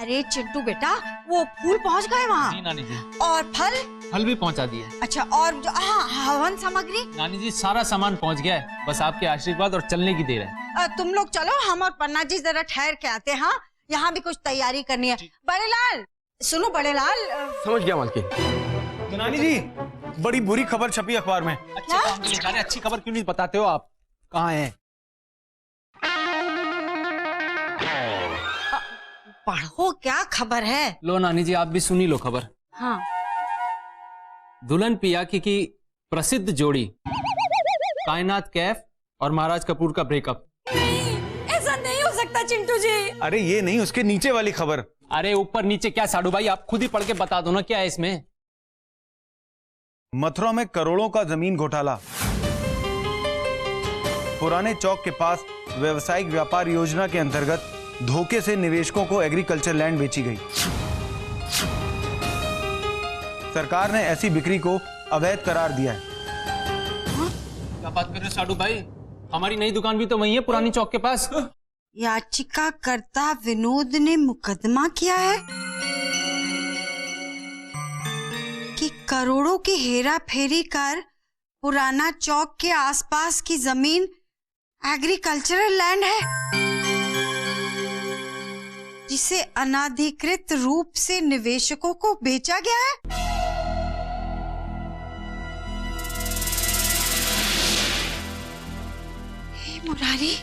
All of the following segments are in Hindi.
अरे चिंटू बेटा, वो फूल पहुंच गए वहाँ? जी नानी जी। और फल? फल भी पहुंचा दिए। अच्छा, और जो हवन सामग्री? नानी जी सारा सामान पहुंच गया है, बस आपके आशीर्वाद और चलने की देर है। तुम लोग चलो, हम और पन्ना जी जरा ठहर के आते हैं। हाँ, यहाँ भी कुछ तैयारी करनी है। बड़े लाल, सुनो बड़े लाल। समझ गया मालकिन। नानी जी, बड़ी बुरी खबर छपी अखबार में। अच्छी खबर क्यों नहीं बताते हो आप? कहाँ है? पढ़ो, क्या खबर है? लो नानी जी, आप भी सुनी लो खबर। हाँ। दुल्हन पियाकी की प्रसिद्ध जोड़ी कायनात कैफ और महाराज कपूर का ब्रेकअप। नहीं, ऐसा नहीं हो सकता चिंटू जी। अरे ये नहीं, उसके नीचे वाली खबर। अरे ऊपर नीचे क्या साडू भाई, आप खुद ही पढ़ के बता दो ना, क्या है इसमें? मथुरा में करोड़ों का जमीन घोटाला। पुराने चौक के पास व्यवसायिक व्यापार योजना के अंतर्गत धोखे से निवेशकों को एग्रीकल्चर लैंड बेची गई। सरकार ने ऐसी बिक्री को अवैध करार दिया है। क्या बात कर रहे हो साडू भाई? हमारी नई दुकान भी तो वही है, पुरानी चौक के पास। याचिकाकर्ता विनोद ने मुकदमा किया है कि करोड़ों की हेरा फेरी कर पुराना चौक के आसपास की जमीन एग्रीकल्चरल लैंड है, जिसे अनाधिकृत रूप से निवेशकों को बेचा गया है। हे मुरारी,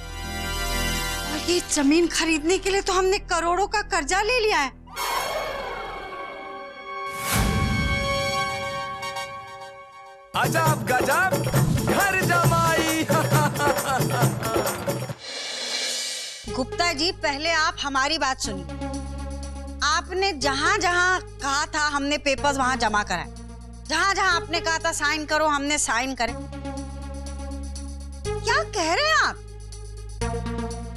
और ये जमीन खरीदने के लिए तो हमने करोड़ों का कर्जा ले लिया है। अजब गजब घर जमाई। गुप्ता जी, पहले आप हमारी बात सुनिए। आपने जहां जहां कहा था हमने पेपर्स वहां जमा कराए, जहां जहां आपने कहा था साइन करो हमने साइन करे। क्या कह रहे हैं आप?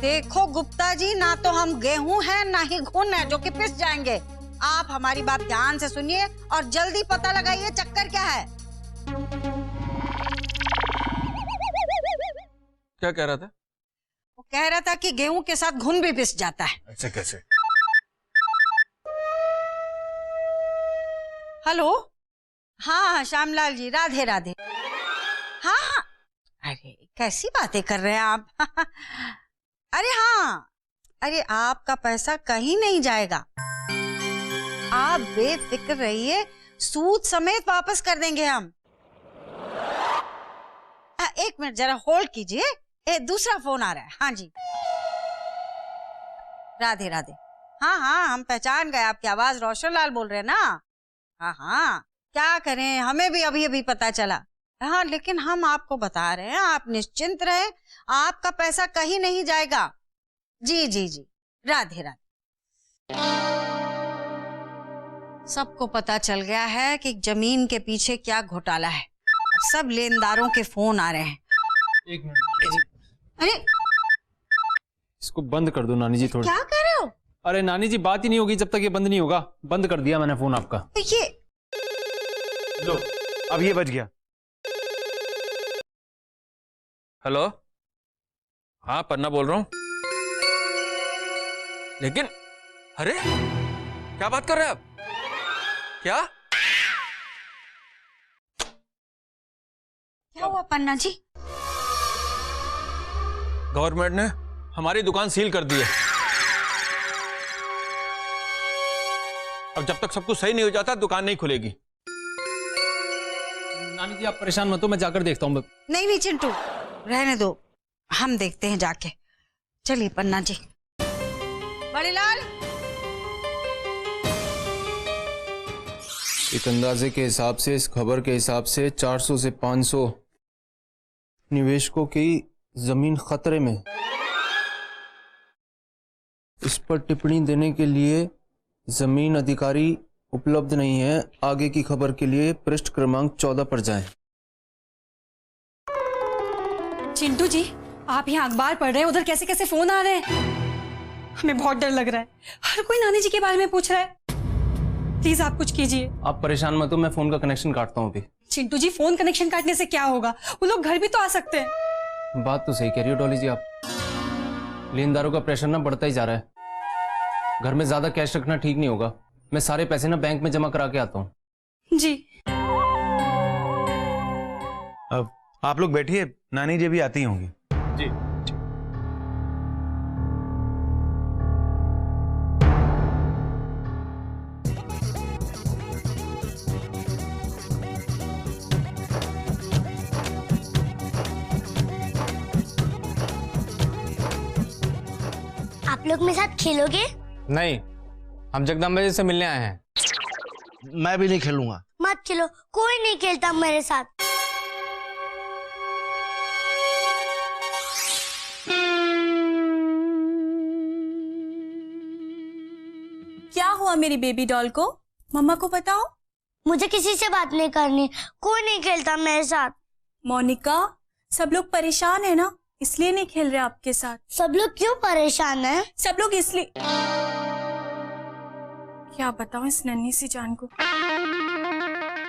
देखो गुप्ता जी, ना तो हम गेहूं हैं ना ही घुन है जो कि पिस जाएंगे। आप हमारी बात ध्यान से सुनिए और जल्दी पता लगाइए चक्कर क्या है। क्या कह रहा था? वो कह रहा था कि गेहूं के साथ घुन भी पिस जाता है। ऐसे कैसे? हेलो, हाँ श्यामलाल जी, राधे राधे। हाँ हाँ, अरे कैसी बातें कर रहे हैं आप? अरे हाँ, अरे आपका पैसा कहीं नहीं जाएगा, आप बेफिक्र रहिए, सूद समेत वापस कर देंगे हम। एक मिनट जरा होल्ड कीजिए, दूसरा फोन आ रहा है। हाँ जी, राधे राधे। हाँ हाँ, हम पहचान गए, आपकी आवाज रोशन लाल बोल रहे हैं ना? हाँ हाँ, क्या करें, हमें भी अभी अभी पता चला। हाँ, लेकिन हम आपको बता रहे हैं, आप निश्चिंत रहें, आपका पैसा कहीं नहीं जाएगा। जी जी जी, राधे राधे। सबको पता चल गया है कि जमीन के पीछे क्या घोटाला है। सब लेनदारों के फोन आ रहे हैं। एक मिनट, अरे इसको बंद कर दो नानी जी थोड़ा। क्या कर रहे हो? अरे नानी जी, बात ही नहीं होगी जब तक ये बंद नहीं होगा। बंद कर दिया मैंने फोन आपका। ये लो, अब ये बच गया। हेलो, हाँ पन्ना बोल रहा हूं। लेकिन अरे क्या बात कर रहे हैं आप? क्या हुआ पन्ना जी? गवर्नमेंट ने हमारी दुकान सील कर दी है। अब जब तक सब कुछ सही नहीं हो जाता दुकान नहीं खुलेगी। नानी जी आप परेशान मत हो, मैं जाकर देखता हूँ। नहीं नहीं चिंटू, रहने दो, हम देखते हैं जाके। चलिए पन्ना जी। बड़े लाल, एक अंदाजे के हिसाब से, इस खबर के हिसाब से 400 से 500 निवेशकों की जमीन खतरे में। इस पर टिप्पणी देने के लिए जमीन अधिकारी उपलब्ध नहीं है। आगे की खबर के लिए पृष्ठ क्रमांक 14 पर जाएं। चिंटू जी, आप यहाँ अखबार पढ़ रहे हैं, उधर कैसे कैसे फोन आ रहे हैं। हमें बहुत डर लग रहा है, हर कोई नानी जी के बारे में पूछ रहा है। प्लीज आप कुछ कीजिए। आप परेशान मत हो, मैं फोन का कनेक्शन काटता हूँ अभी। चिंटू जी, फोन कनेक्शन काटने से क्या होगा, वो लोग घर भी तो आ सकते हैं। बात तो सही कह रही हो डॉली जी आप। लेनदारों का प्रेशर ना बढ़ता ही जा रहा है। घर में ज्यादा कैश रखना ठीक नहीं होगा। मैं सारे पैसे ना बैंक में जमा करा के आता हूँ। जी। अब आप लोग बैठिए, नानी जी भी आती होंगी। जी। आप लोग मेरे साथ खेलोगे? नहीं, हम जगदम्बा जी से मिलने आए हैं। मैं भी नहीं खेलूंगा। मत खेलो, कोई नहीं खेलता मेरे साथ। क्या हुआ मेरी बेबी डॉल को? मम्मा को बताओ। मुझे किसी से बात नहीं करनी, कोई नहीं खेलता मेरे साथ। मोनिका, सब लोग परेशान है ना, इसलिए नहीं खेल रहे आपके साथ। सब लोग क्यों परेशान हैं? सब लोग इसलिए, क्या बताऊं इस नन्ही सी जान को।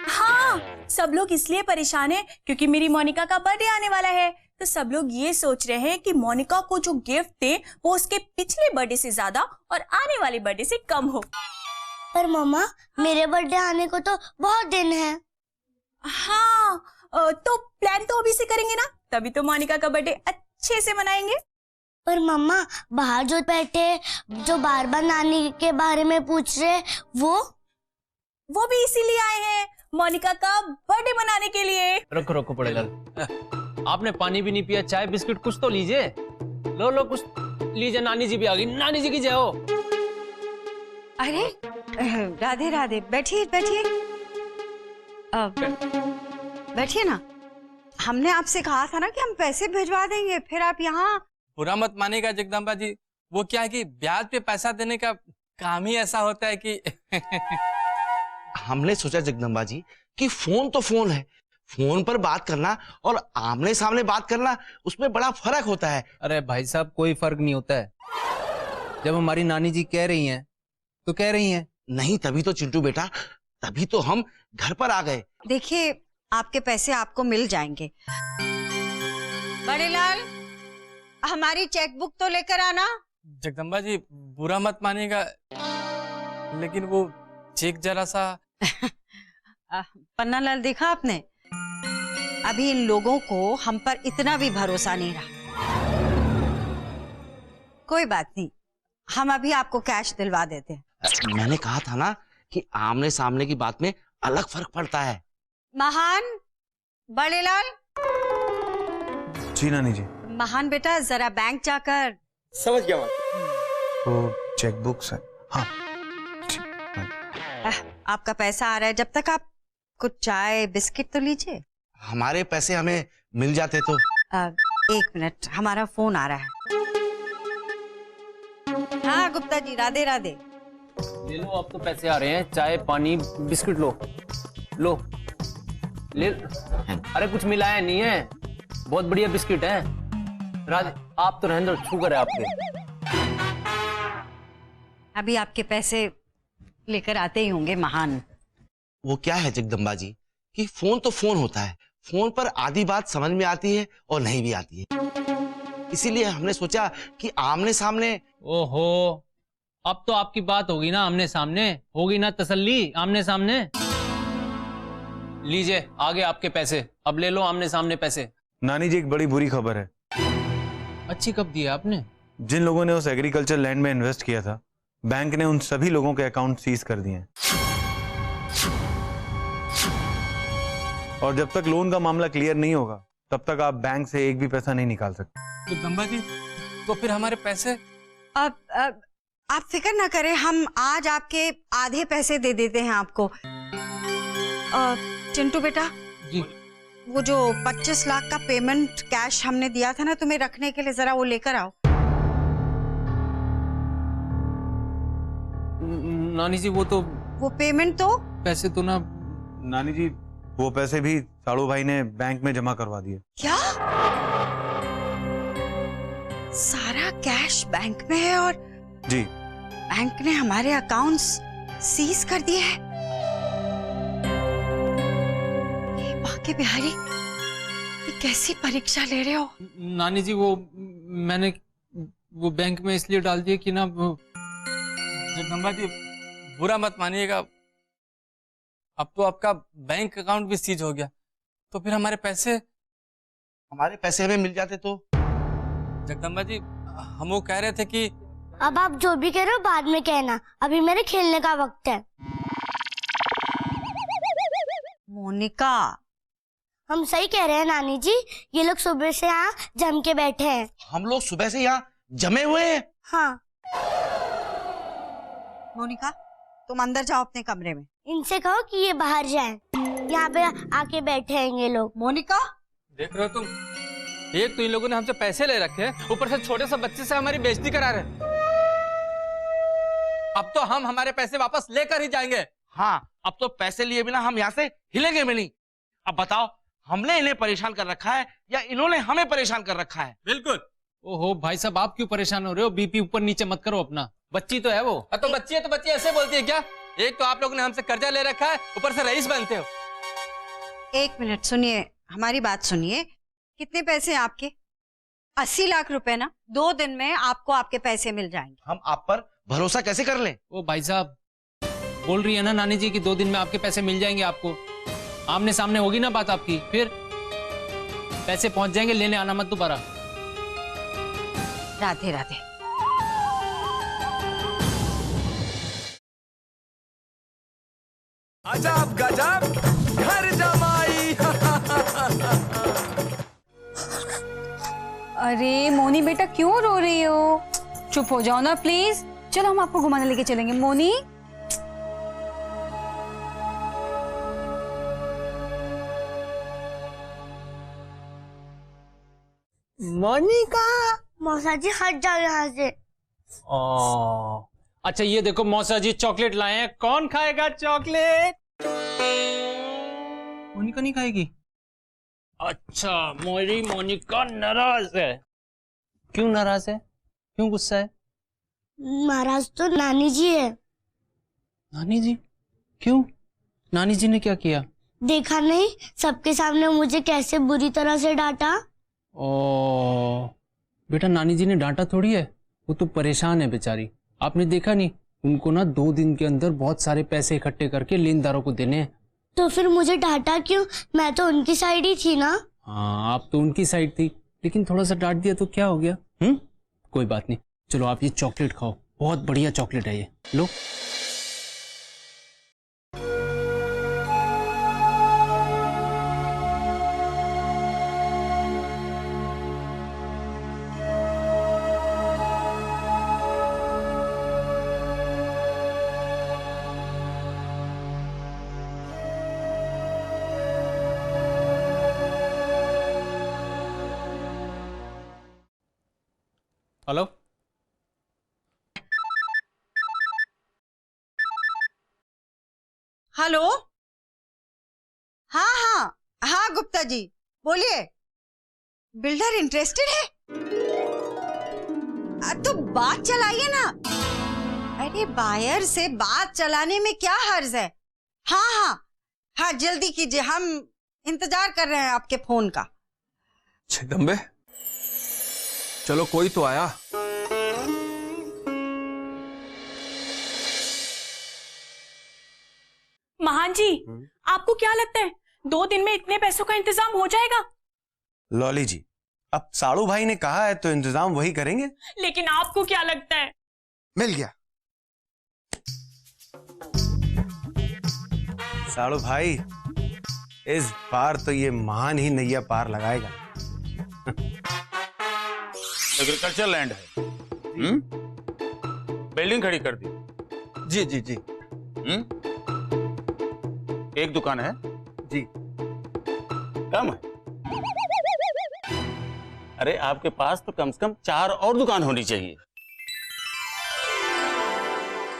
हाँ, सब लोग इसलिए परेशान है क्योंकि मेरी मोनिका का बर्थडे आने वाला है। तो सब लोग ये सोच रहे हैं कि मोनिका को जो गिफ्ट दे वो उसके पिछले बर्थडे से ज्यादा और आने वाले बर्थडे से कम हो। पर मम्मा, मेरे बर्थडे आने को तो बहुत दिन है। हाँ, तो प्लान तो अभी से करेंगे ना, तभी तो मोनिका का बर्थडे अच्छे से मनाएंगे। पर मम्मा, बाहर जो बैठे जो बार बार नानी के बारे में पूछ रहे, वो भी इसीलिए आए हैं, मोनिका का बर्थडे मनाने के लिए। रखो रखो पड़ेगा। आपने पानी भी नहीं पिया, चाय बिस्किट कुछ तो लीजिए। लो लो कुछ लीजिए। नानी जी भी आ गई, नानी जी की जय हो। अरे राधे राधे, बैठिए बैठिए। बैठिए ना। हमने आपसे कहा था ना कि हम पैसे भिजवा देंगे, फिर आप यहाँ। बुरा मत मानिएगा जगदम्बा जी, वो क्या है कि ब्याज पे पैसा देने का काम ही ऐसा होता है कि हमने सोचा जगदम्बा जी कि फोन तो फोन है, फोन पर बात करना और आमने सामने बात करना, उसमें बड़ा फर्क होता है। अरे भाई साहब, कोई फर्क नहीं होता है। जब हमारी नानी जी कह रही हैं तो कह रही हैं। नहीं, तभी तो चिंटू बेटा, तभी तो हम घर पर आ गए। देखिए, आपके पैसे आपको मिल जाएंगे। बड़े लाल, हमारी चेकबुक तो लेकर आना। जगदम्बा जी बुरा मत मानिएगा, लेकिन वो चेक जरा सा। पन्ना लाल, देखा आपने, अभी इन लोगों को हम पर इतना भी भरोसा नहीं रहा। कोई बात नहीं, हम अभी आपको कैश दिलवा देते हैं। मैंने कहा था ना कि आमने सामने की बात में अलग फर्क पड़ता है। महान, बड़े लाल। जी नानी जी। महान बेटा, जरा बैंक जाकर। समझ गया माँ। तो चेकबुक से, हाँ। आपका पैसा आ रहा है, जब तक आप कुछ चाय बिस्किट तो लीजिए। हमारे पैसे हमें मिल जाते तो। एक मिनट, हमारा फोन आ रहा है। हाँ गुप्ता जी, राधे राधे। ले लो, अब तो पैसे आ रहे हैं। चाय पानी बिस्किट लो लो ले। अरे कुछ मिलाया नहीं है, बहुत बढ़िया बिस्किट है। राधे, आप तो रहने दो, शुगर है आपके। अभी आपके पैसे लेकर आते ही होंगे महान। वो क्या है जगदम्बा जी कि फोन तो फोन होता है, फोन पर आधी बात समझ में आती है और नहीं भी आती है। इसीलिए हमने सोचा कि आमने सामने। ओहो, अब तो आपकी बात होगी ना आमने सामने, होगी ना तसल्ली आमने सामने। लीजिए, आगे आपके पैसे, अब ले लो आमने सामने पैसे। नानी जी, एक बड़ी बुरी खबर है। अच्छी कब दी है आपने? जिन लोगों ने उस एग्रीकल्चर लैंड में इन्वेस्ट किया था, बैंक ने उन सभी लोगों के अकाउंट सीज कर दिए हैं। और जब तक लोन का मामला क्लियर नहीं होगा, तब तक आप बैंक से एक भी पैसा नहीं निकाल सकते। जगदम्बा जी, तो फिर हमारे पैसे? अब आप फिक्र ना करें, हम आज आपके आधे पैसे दे देते हैं आपको। चिंटू बेटा जी। वो जो 25 लाख का पेमेंट कैश हमने दिया था ना तुम्हें रखने के लिए, जरा वो लेकर आओ। नानी जी, वो पेमेंट तो पैसे तो ना। नानी जी, वो पैसे भी साड़ू भाई ने बैंक में जमा करवा दिए। क्या? सारा कैश बैंक में है और जी, बैंक ने हमारे अकाउंट्स सीज कर दिए हैं। ये बाके बिहारी, ये कैसी परीक्षा ले रहे हो? नानी जी, वो मैंने वो बैंक में इसलिए डाल दिए कि ना जगदम्बा जी बुरा मत मानिएगा, अब तो आपका बैंक अकाउंट भी सीज हो गया, तो फिर हमारे पैसे हमें मिल जाते तो। जगदम्बा जी हम वो कह रहे थे कि अब आप जो भी कह रहे हो बाद में कहना, अभी मेरे खेलने का वक्त है। मोनिका, हम सही कह रहे हैं नानी जी, ये लोग सुबह से यहाँ जम के बैठे हैं। हम लोग सुबह से यहाँ जमे हुए हैं। हाँ, मोनिका तुम अंदर जाओ अपने कमरे में। इनसे कहो कि ये बाहर जाएं, यहाँ पे आके बैठे हैं ये लोग। मोनिका, देख रहे हो तुम, एक तो इन लोगों ने हमसे पैसे ले रखे हैं, ऊपर से छोटे से बच्चे से हमारी बेइज्जती करा रहे हैं। अब तो हम हमारे पैसे वापस लेकर ही जाएंगे। हाँ, अब तो पैसे लिए बिना हम यहाँ से हिलेंगे भी नहीं। अब बताओ, हमने इन्हें परेशान कर रखा है या इन्होंने हमें परेशान कर रखा है? बिल्कुल। ओहो भाई साहब, आप क्यों परेशान हो रहे हो? बीपी ऊपर नीचे मत करो अपना, बच्ची तो है वो। तो बच्ची है तो बच्ची ऐसे बोलती है क्या? एक तो आप लोगों ने हमसे कर्जा ले रखा है, ऊपर से रईस बनते हो। एक मिनट सुनिए, हमारी बात सुनिए। कितने पैसे हैं आपके? 80 लाख रुपए ना? 2 दिन में आपको आपके पैसे मिल जाएंगे। हम आप पर भरोसा कैसे कर लें? ओ भाई साहब, बोल रही है ना नानी जी कि 2 दिन में आपके पैसे मिल जाएंगे आपको। आमने सामने होगी ना बात आपकी, फिर पैसे पहुंच जाएंगे, लेने आना मत दोबारा। राधे राधे। अजब गजब घर जमाई। अरे मोनी बेटा क्यों रो रही हो? चुप हो जाओ ना प्लीज। चलो हम आपको घुमाने लेके चलेंगे। मोनी, मोनिका। मौसा जी हट जाओ यहाँ से। अच्छा ये देखो मौसा जी चॉकलेट लाए हैं, कौन खाएगा चॉकलेट? मोनिका नहीं खाएगी? अच्छा, मेरी मोनिका नाराज है। क्यों नाराज है? क्यों गुस्सा है? महाराज तो नानी जी है। नानी जी? क्यों? नानी जी ने क्या किया? देखा नहीं, सबके सामने मुझे कैसे बुरी तरह से डांटा। ओ बेटा, नानी जी ने डांटा थोड़ी है, वो तो परेशान है बेचारी। आपने देखा नहीं, उनको ना 2 दिन के अंदर बहुत सारे पैसे इकट्ठे करके लेनदारों को देने हैं। तो फिर मुझे डांटा क्यों? मैं तो उनकी साइड ही थी ना। हाँ, आप तो उनकी साइड थी, लेकिन थोड़ा सा डांट दिया तो क्या हो गया? कोई बात नहीं, चलो आप ये चॉकलेट खाओ, बहुत बढ़िया चॉकलेट है ये, लो। Hello, hello. हाँ हाँ हाँ गुप्ता जी बोलिए। बिल्डर इंटरेस्टेड है? तो बात चलाइए ना। अरे बायर से बात चलाने में क्या हर्ज है? हाँ हाँ हाँ, जल्दी कीजिए, हम इंतजार कर रहे हैं आपके फोन का। जगदम्बे, चलो कोई तो आया। महान जी, आपको क्या लगता है 2 दिन में इतने पैसों का इंतजाम हो जाएगा? लॉली जी, अब साड़ू भाई ने कहा है तो इंतजाम वही करेंगे। लेकिन आपको क्या लगता है? मिल गया। साड़ू भाई, इस बार तो ये महान ही नैया पार लगाएगा। एग्रीकल्चर लैंड है। बिल्डिंग खड़ी कर दी। जी जी जी। एक दुकान है जी। कम है? अरे आपके पास तो कम से कम 4 और दुकान होनी चाहिए।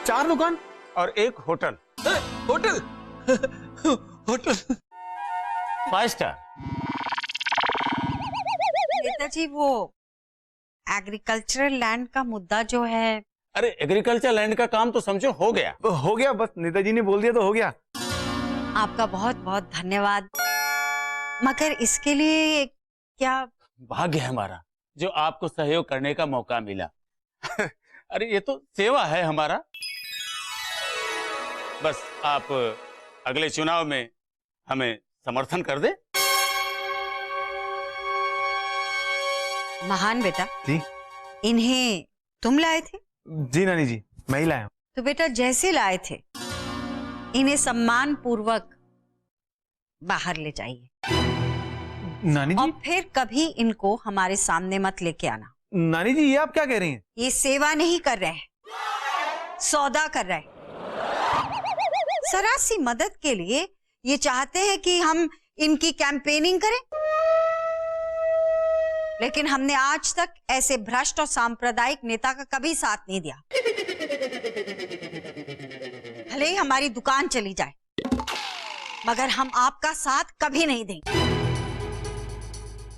4 दुकान और एक hotel. Hotel. Hotel 5 star. Netaji, वो एग्रीकल्चरल लैंड का मुद्दा जो है। अरे एग्रीकल्चर लैंड का काम तो समझो हो गया। हो गया, बस नेताजी ने बोल दिया तो हो गया। आपका बहुत बहुत धन्यवाद, मगर इसके लिए क्या? भाग्य है हमारा जो आपको सहयोग करने का मौका मिला। अरे ये तो सेवा है हमारा। बस आप अगले चुनाव में हमें समर्थन कर दे। महान बेटा जी इन्हें तुम लाए थे? जी नानी जी, मैं ही लाया हूँ। तो बेटा जैसे लाए थे इन्हें सम्मान पूर्वक बाहर ले जाइए नानी और जी, फिर कभी इनको हमारे सामने मत लेके आना। नानी जी ये आप क्या कह रही हैं? ये सेवा नहीं कर रहे हैं, सौदा कर रहे हैं। जरा सी मदद के लिए ये चाहते हैं कि हम इनकी कैंपेनिंग करें, लेकिन हमने आज तक ऐसे भ्रष्ट और सांप्रदायिक नेता का कभी साथ नहीं दिया। भले ही हमारी दुकान चली जाए, मगर हम आपका साथ कभी नहीं देंगे।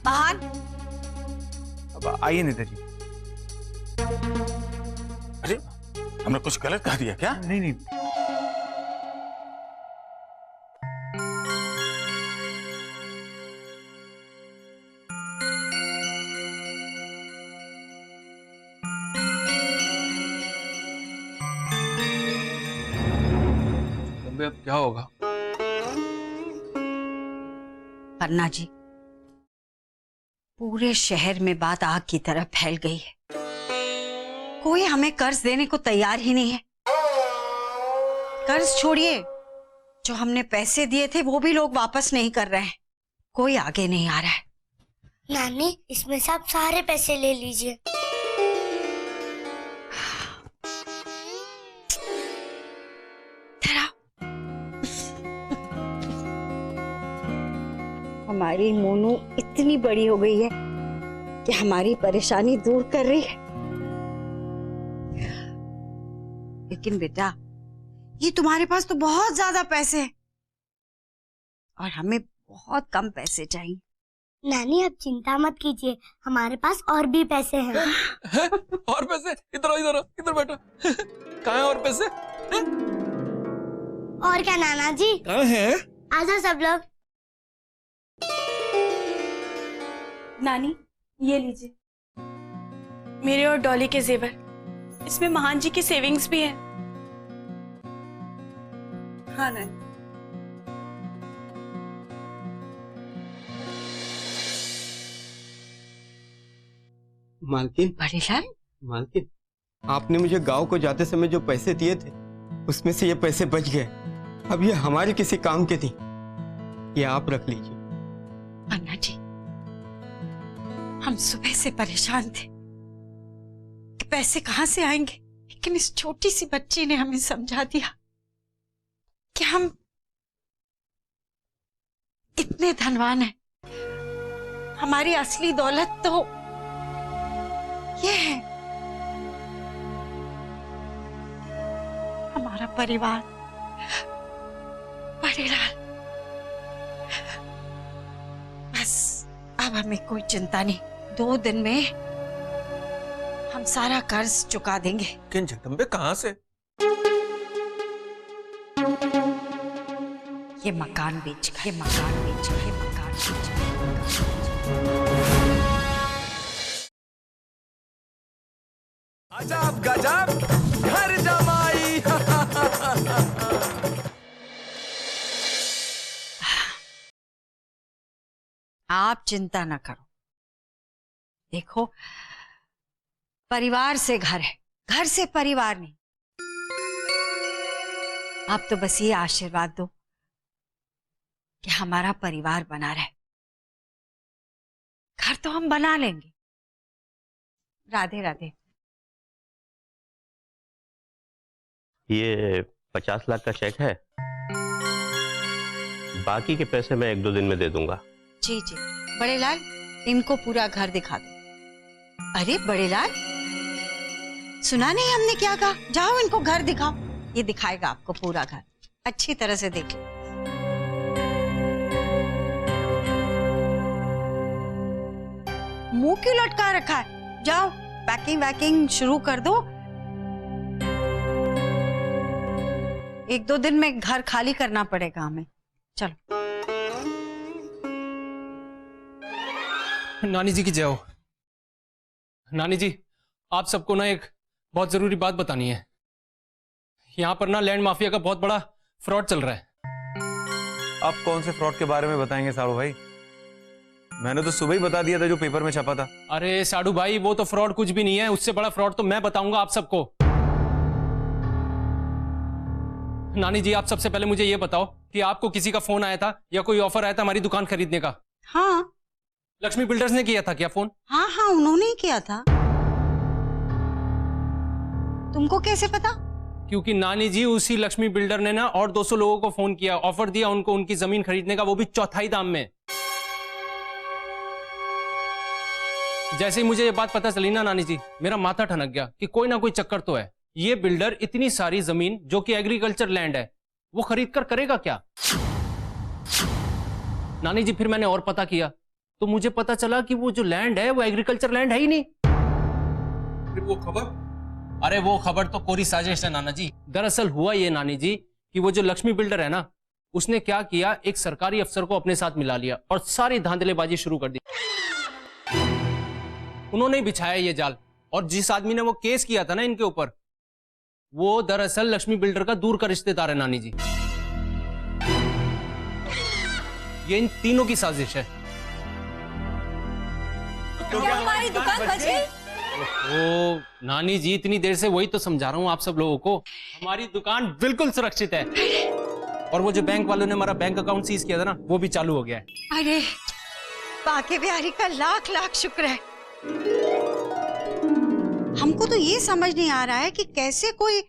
महान, अब आइए नेताजी। अरे हमने कुछ गलत कह दिया क्या? नहीं नहीं, जगदम्बे, अब क्या होगा? पन्ना जी, पूरे शहर में बात आग की तरह फैल गई है। कोई हमें कर्ज देने को तैयार ही नहीं है। कर्ज छोड़िए, जो हमने पैसे दिए थे वो भी लोग वापस नहीं कर रहे हैं। कोई आगे नहीं आ रहा है। नानी, इसमें से आप सारे पैसे ले लीजिए। हमारी मोनू इतनी बड़ी हो गई है कि हमारी परेशानी दूर कर रही है। लेकिन बेटा, ये तुम्हारे पास तो बहुत ज्यादा पैसे हैं और हमें बहुत कम पैसे चाहिए। नानी, आप चिंता मत कीजिए, हमारे पास और भी पैसे हैं। और पैसे? इधर बैठो। कहाँ है और पैसे? और क्या नाना जी? कहाँ है? आजा सब लोग। नानी, ये लीजिए, मेरे और डॉली के जेवर। इसमें महान जी की सेविंग्स भी है। हाँ नानी। मालकिन, बड़े लाल, मालकिन, आपने मुझे गांव को जाते समय जो पैसे दिए थे उसमें से ये पैसे बच गए। अब ये हमारे किसी काम के नहीं, ये आप रख लीजिए। पन्ना जी, हम सुबह से परेशान थे कि पैसे कहां से आएंगे, लेकिन इस छोटी सी बच्ची ने हमें समझा दिया कि हम इतने धनवान हैं। हमारी असली दौलत तो ये है, हमारा परिवार। बड़े लाल, बस अब हमें कोई चिंता नहीं। 2 दिन में हम सारा कर्ज चुका देंगे। किन जगदम्बे, कहाँ से? ये मकान बेच, ये मकान बेच, ये मकान बेच। अजब गजब घर जमाई। आप चिंता न करो। देखो, परिवार से घर है, घर से परिवार नहीं। आप तो बस ये आशीर्वाद दो कि हमारा परिवार बना रहे। घर तो हम बना लेंगे। राधे राधे। ये 50 लाख का चेक है, बाकी के पैसे मैं 1-2 दिन में दे दूंगा। जी जी। बड़े लाल, इनको पूरा घर दिखा दो। अरे बड़े लाल, सुना नहीं हमने क्या कहा? जाओ इनको घर दिखाओ, ये दिखाएगा आपको पूरा घर। अच्छी तरह से देख लो। मुंह क्यों लटका रखा है? जाओ पैकिंग वैकिंग शुरू कर दो। 1-2 दिन में घर खाली करना पड़ेगा हमें। चलो। नानी जी की जय हो। नानी जी, आप सबको ना एक बहुत जरूरी बात बतानी है। यहाँ पर ना लैंड माफिया का बहुत बड़ा फ्रॉड चल रहा है। आप कौन से फ्रॉड के बारे में बताएंगे साड़ू भाई? मैंने तो सुबह ही बता दिया था जो पेपर में छपा था। अरे साड़ू भाई, वो तो फ्रॉड कुछ भी नहीं है, उससे बड़ा फ्रॉड तो मैं बताऊंगा आप सबको। नानी जी, आप सबसे पहले मुझे ये बताओ कि आपको किसी का फोन आया था या कोई ऑफर आया था हमारी दुकान खरीदने का? हाँ लक्ष्मी बिल्डर्स ने किया था क्या फोन? हाँ हाँ, उन्होंने ही किया था। तुमको कैसे पता? क्योंकि नानी जी, उसी लक्ष्मी बिल्डर ने ना और 200 लोगों को फोन किया, ऑफर दिया उनको उनकी जमीन खरीदने का, वो भी चौथाई दाम में। जैसे ही मुझे ये बात पता चली ना नानी जी, मेरा माथा ठनक गया कि कोई ना कोई चक्कर तो है। ये बिल्डर इतनी सारी जमीन जो कि एग्रीकल्चर लैंड है, वो खरीद कर करेगा क्या? नानी जी, फिर मैंने और पता किया तो मुझे पता चला कि वो जो लैंड है वो एग्रीकल्चर लैंड है ही नहीं। फिर वो खबर? अरे वो खबर तो कोरी साजिश है नाना जी। दरअसल हुआ ये नानी जी कि वो जो लक्ष्मी बिल्डर है ना, उसने क्या किया, एक सरकारी अफसर को अपने साथ मिला लिया और सारी धांधलेबाजी शुरू कर दी। उन्होंने ही बिछाया ये जाल, और जिस आदमी ने वो केस किया था ना इनके ऊपर, वो दरअसल लक्ष्मी बिल्डर का दूर का रिश्तेदार है नानी जी। ये इन तीनों की साजिश है। तो क्या हमारी दुकान बच गई? ओ नानी जी, इतनी देर से वही तो समझा रहा हूं आप सब लोगों को, हमारी दुकान बिल्कुल सुरक्षित है। और वो जो बैंक वालों ने हमारा बैंक अकाउंट सीज किया था ना, वो भी चालू हो गया है। अरे बाके बिहारी का लाख लाख शुक्र है। हमको तो ये समझ नहीं आ रहा है कि कैसे कोई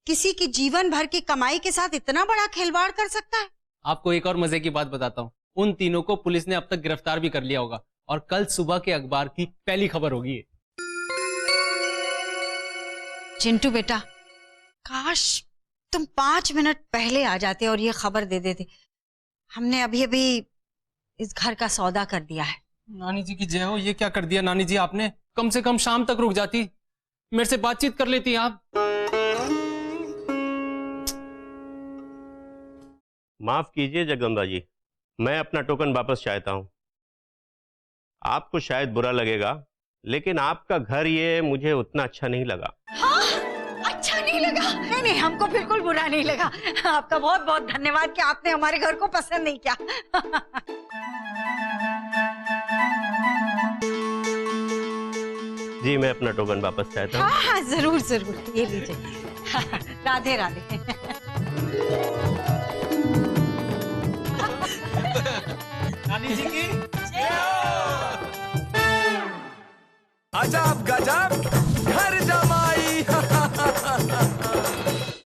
किसी की जीवन भर की कमाई के साथ इतना बड़ा खिलवाड़ कर सकता है। आपको एक और मजे की बात बताता हूँ, उन तीनों को पुलिस ने अब तक गिरफ्तार भी कर लिया होगा और कल सुबह के अखबार की पहली खबर होगी। चिंटू बेटा, काश तुम 5 मिनट पहले आ जाते और ये खबर दे देते। हमने अभी अभी इस घर का सौदा कर दिया है। नानी जी की जय हो। ये क्या कर दिया नानी जी आपने? कम से कम शाम तक रुक जाती, मेरे से बातचीत कर लेती आप। माफ कीजिए जगदम्बा जी, मैं अपना टोकन वापस चाहता हूं। आपको शायद बुरा लगेगा, लेकिन आपका घर ये मुझे उतना अच्छा नहीं लगा। हाँ, अच्छा नहीं लगा? नहीं नहीं, हमको बिल्कुल बुरा नहीं लगा। आपका बहुत बहुत धन्यवाद कि आपने हमारे घर को पसंद नहीं किया। जी, मैं अपना टोकन वापस चाहता हूँ। हाँ हाँ, जरूर जरूर, ये लीजिए। राधे राधे। नानी जी की अजब गजब घर जमाई।